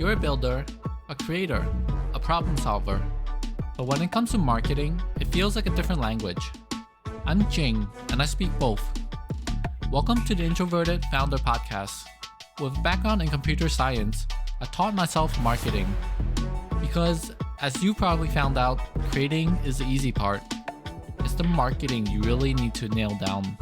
You're a builder, a creator, a problem solver. But when it comes to marketing, it feels like a different language. I'm Jing, and I speak both. Welcome to the Introverted Founder Podcast. With a background in computer science, I taught myself marketing. Because, as you probably found out, creating is the easy part. It's the marketing you really need to nail down.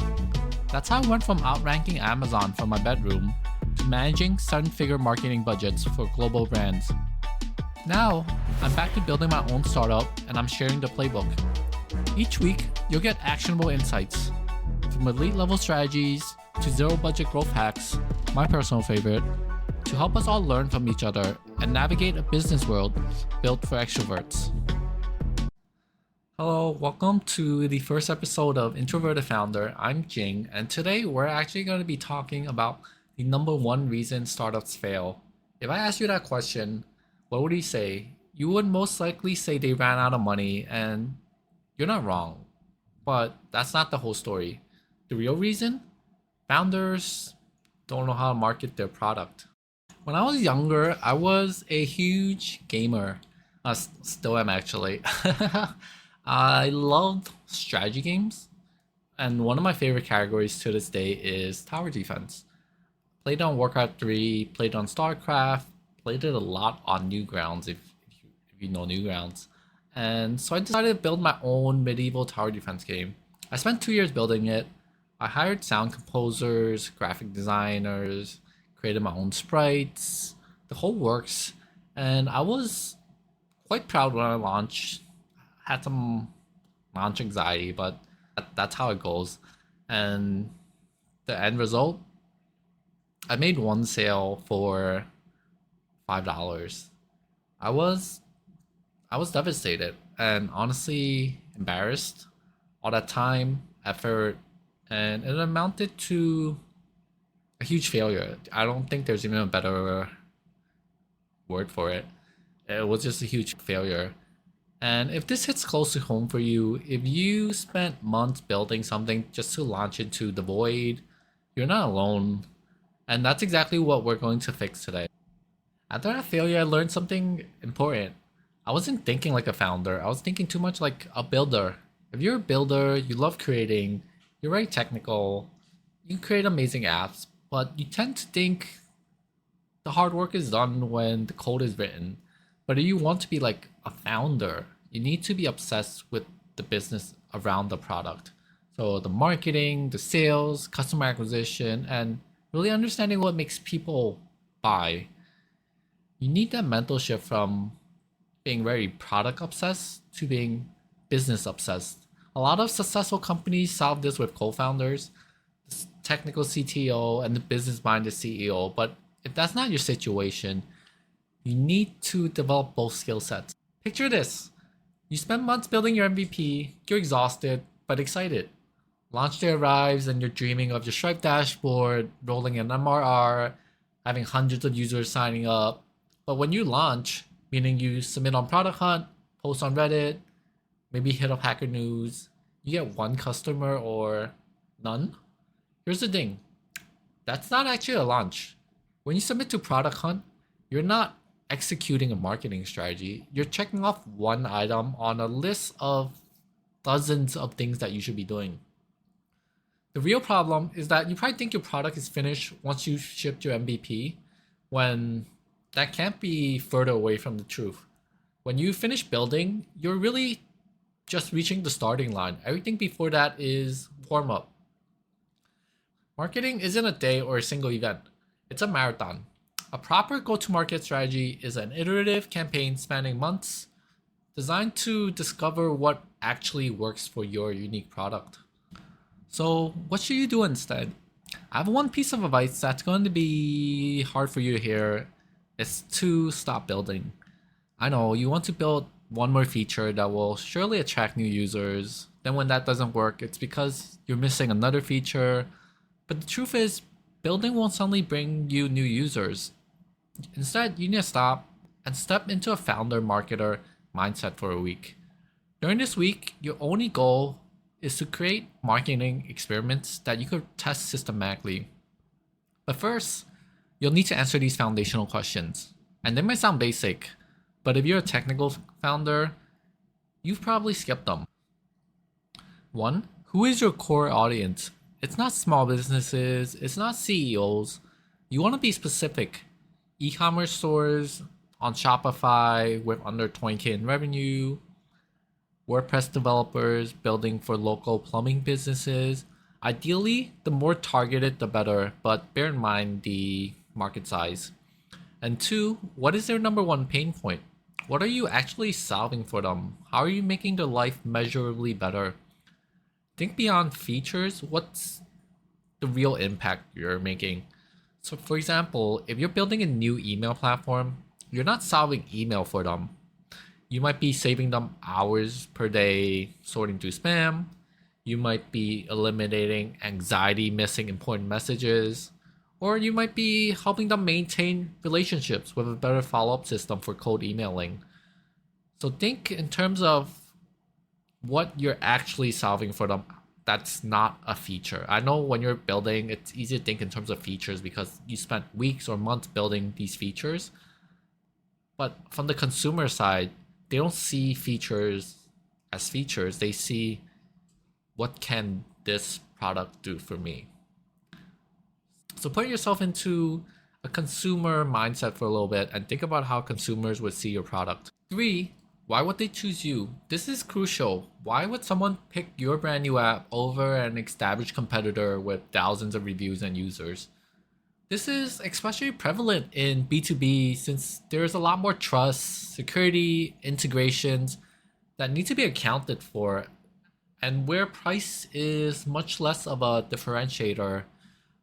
That's how I went from outranking Amazon from my bedroom to managing seven-figure marketing budgets for global brands. Now, I'm back to building my own startup and I'm sharing the playbook. Each week, you'll get actionable insights, from elite level strategies to zero budget growth hacks, my personal favorite, to help us all learn from each other and navigate a business world built for extroverts. Hello, welcome to the first episode of Introverted Founder. I'm Jing, and today we're actually going to be talking about the number one reason startups fail. If I ask you that question, what would you say? You would most likely say they ran out of money, and you're not wrong. But that's not the whole story. The real reason? Founders don't know how to market their product. When I was younger, I was a huge gamer. I still am actually. I loved strategy games, and one of my favorite categories to this day is tower defense. Played on Warcraft 3, played on StarCraft, played it a lot on Newgrounds, if you know Newgrounds. And so I decided to build my own medieval tower defense game. I spent 2 years building it. I hired sound composers, graphic designers, created my own sprites, the whole works, and I was quite proud when I launched. Had some launch anxiety, but that's how it goes. And the end result, I made one sale for $5. I was devastated and honestly embarrassed. All that time, effort, and it amounted to a huge failure. I don't think there's even a better word for it. It was just a huge failure. And if this hits close to home for you, if you spent months building something just to launch into the void, you're not alone. And that's exactly what we're going to fix today. After that failure, I learned something important. I wasn't thinking like a founder. I was thinking too much like a builder. If you're a builder, you love creating, you're very technical, you create amazing apps, but you tend to think the hard work is done when the code is written. But if you want to be like a founder, you need to be obsessed with the business around the product. So the marketing, the sales, customer acquisition, and really understanding what makes people buy. You need that mental shift from being very product obsessed to being business obsessed. A lot of successful companies solve this with co-founders, the technical CTO, and the business-minded CEO. But if that's not your situation, you need to develop both skill sets. Picture this. You spend months building your MVP, you're exhausted, but excited. Launch day arrives and you're dreaming of your Stripe dashboard, rolling an MRR, having hundreds of users signing up. But when you launch, meaning you submit on Product Hunt, post on Reddit, maybe hit up Hacker News, you get one customer or none. Here's the thing. That's not actually a launch. When you submit to Product Hunt, you're not executing a marketing strategy. You're checking off one item on a list of dozens of things that you should be doing. The real problem is that you probably think your product is finished once you've shipped your MVP, when that can't be further away from the truth. When you finish building, you're really just reaching the starting line. Everything before that is warm up. Marketing isn't a day or a single event. It's a marathon. A proper go-to-market strategy is an iterative campaign spanning months, designed to discover what actually works for your unique product. So, what should you do instead? I have one piece of advice that's going to be hard for you to hear. It's to stop building. I know you want to build one more feature that will surely attract new users. Then when that doesn't work, it's because you're missing another feature. But the truth is, building won't suddenly bring you new users. Instead, you need to stop and step into a founder marketer mindset for a week. During this week, your only goal is to create marketing experiments that you could test systematically. But first, you'll need to answer these foundational questions. And they might sound basic, but if you're a technical founder, you've probably skipped them. One, who is your core audience? It's not small businesses, it's not CEOs. You want to be specific. E-commerce stores on Shopify with under 20K in revenue, WordPress developers building for local plumbing businesses. Ideally, the more targeted, the better, but bear in mind the market size. And two, what is their number one pain point? What are you actually solving for them? How are you making their life measurably better? Think beyond features. What's the real impact you're making? So, for example, if you're building a new email platform, you're not solving email for them. You might be saving them hours per day sorting through spam. You might be eliminating anxiety missing important messages. Or you might be helping them maintain relationships with a better follow up system for cold emailing. So think in terms of what you're actually solving for them. That's not a feature. I know when you're building, it's easy to think in terms of features because you spent weeks or months building these features. But from the consumer side, they don't see features as features. They see what can this product do for me. So put yourself into a consumer mindset for a little bit and think about how consumers would see your product. Three, why would they choose you? This is crucial. Why would someone pick your brand new app over an established competitor with thousands of reviews and users? This is especially prevalent in B2B since there's a lot more trust, security, integrations that need to be accounted for, and where price is much less of a differentiator.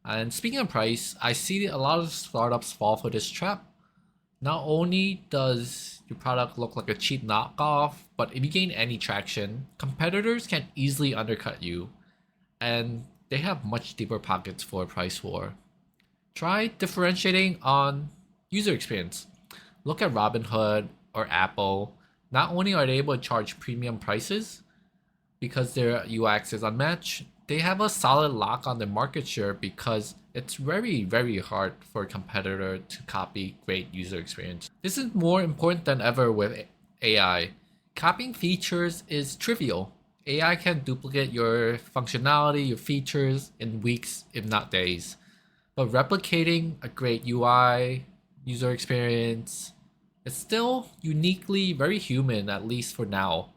And speaking of price, I see a lot of startups fall for this trap. Not only does your product look like a cheap knockoff, but if you gain any traction, competitors can easily undercut you, and they have much deeper pockets for a price war. Try differentiating on user experience. Look at Robinhood or Apple. Not only are they able to charge premium prices because their UX is unmatched, they have a solid lock on their market share because it's very, very hard for a competitor to copy great user experience. This is more important than ever with AI. Copying features is trivial. AI can duplicate your functionality, your features in weeks, if not days. But replicating a great UI, user experience, it's still uniquely very human, at least for now.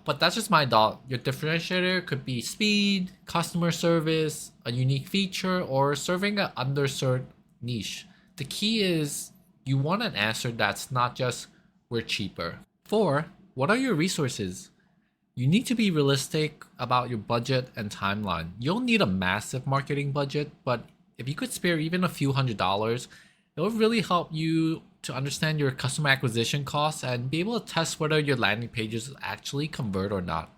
But that's just my thought. Your differentiator could be speed, customer service, a unique feature, or serving an underserved niche. The key is you want an answer that's not just we're cheaper. Four, what are your resources? You need to be realistic about your budget and timeline. You'll need a massive marketing budget, but if you could spare even a few $100s, it will really help you to understand your customer acquisition costs and be able to test whether your landing pages actually convert or not.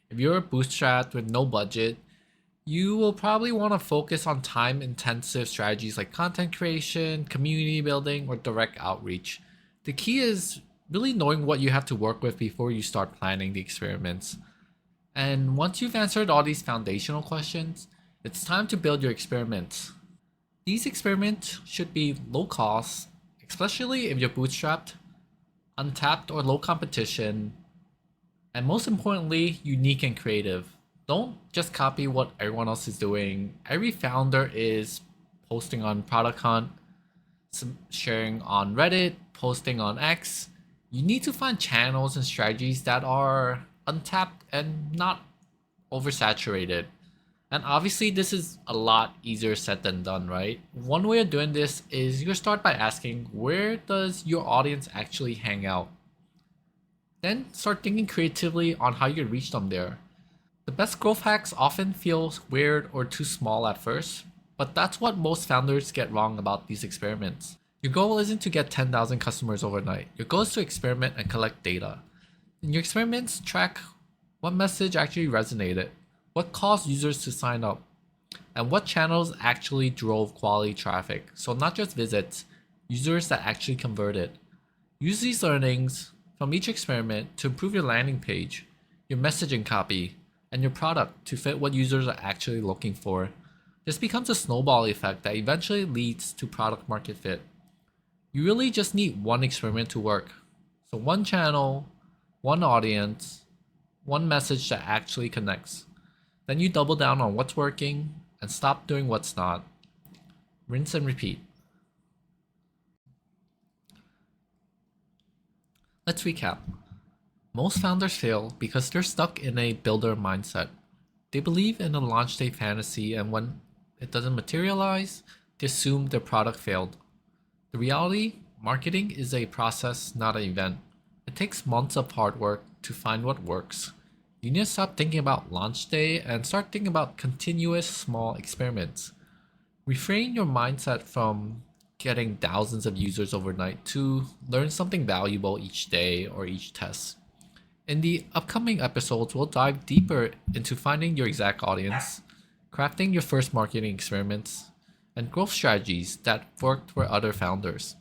If you're bootstrapped with no budget, you will probably want to focus on time intensive strategies like content creation, community building, or direct outreach. The key is really knowing what you have to work with before you start planning the experiments. And once you've answered all these foundational questions, it's time to build your experiments. These experiments should be low cost, especially if you're bootstrapped, untapped or low competition, and most importantly, unique and creative. Don't just copy what everyone else is doing. Every founder is posting on Product Hunt, sharing on Reddit, posting on X. You need to find channels and strategies that are untapped and not oversaturated. And obviously, this is a lot easier said than done, right? One way of doing this is you start by asking, where does your audience actually hang out? Then start thinking creatively on how you can reach them there. The best growth hacks often feel weird or too small at first, but that's what most founders get wrong about these experiments. Your goal isn't to get 10,000 customers overnight. Your goal is to experiment and collect data. In your experiments, track what message actually resonated, what caused users to sign up, and what channels actually drove quality traffic. So not just visits, users that actually converted. Use these learnings from each experiment to improve your landing page, your messaging copy, and your product to fit what users are actually looking for. This becomes a snowball effect that eventually leads to product market fit. You really just need one experiment to work. So one channel, one audience, one message that actually connects. Then you double down on what's working and stop doing what's not. Rinse and repeat. Let's recap. Most founders fail because they're stuck in a builder mindset. They believe in a launch day fantasy, and when it doesn't materialize, they assume their product failed. The reality, marketing is a process, not an event. It takes months of hard work to find what works. You need to stop thinking about launch day and start thinking about continuous small experiments. Refrain your mindset from getting thousands of users overnight to learn something valuable each day or each test. In the upcoming episodes, we'll dive deeper into finding your exact audience, crafting your first marketing experiments, and growth strategies that worked for other founders.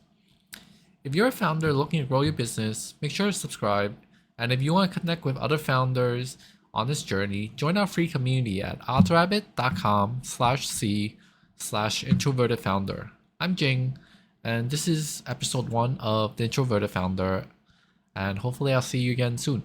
If you're a founder looking to grow your business, make sure to subscribe. And if you want to connect with other founders on this journey, join our free community at oddsrabbit.com/c/introverted founder. I'm Jing, and this is episode 1 of The Introverted Founder, and hopefully I'll see you again soon.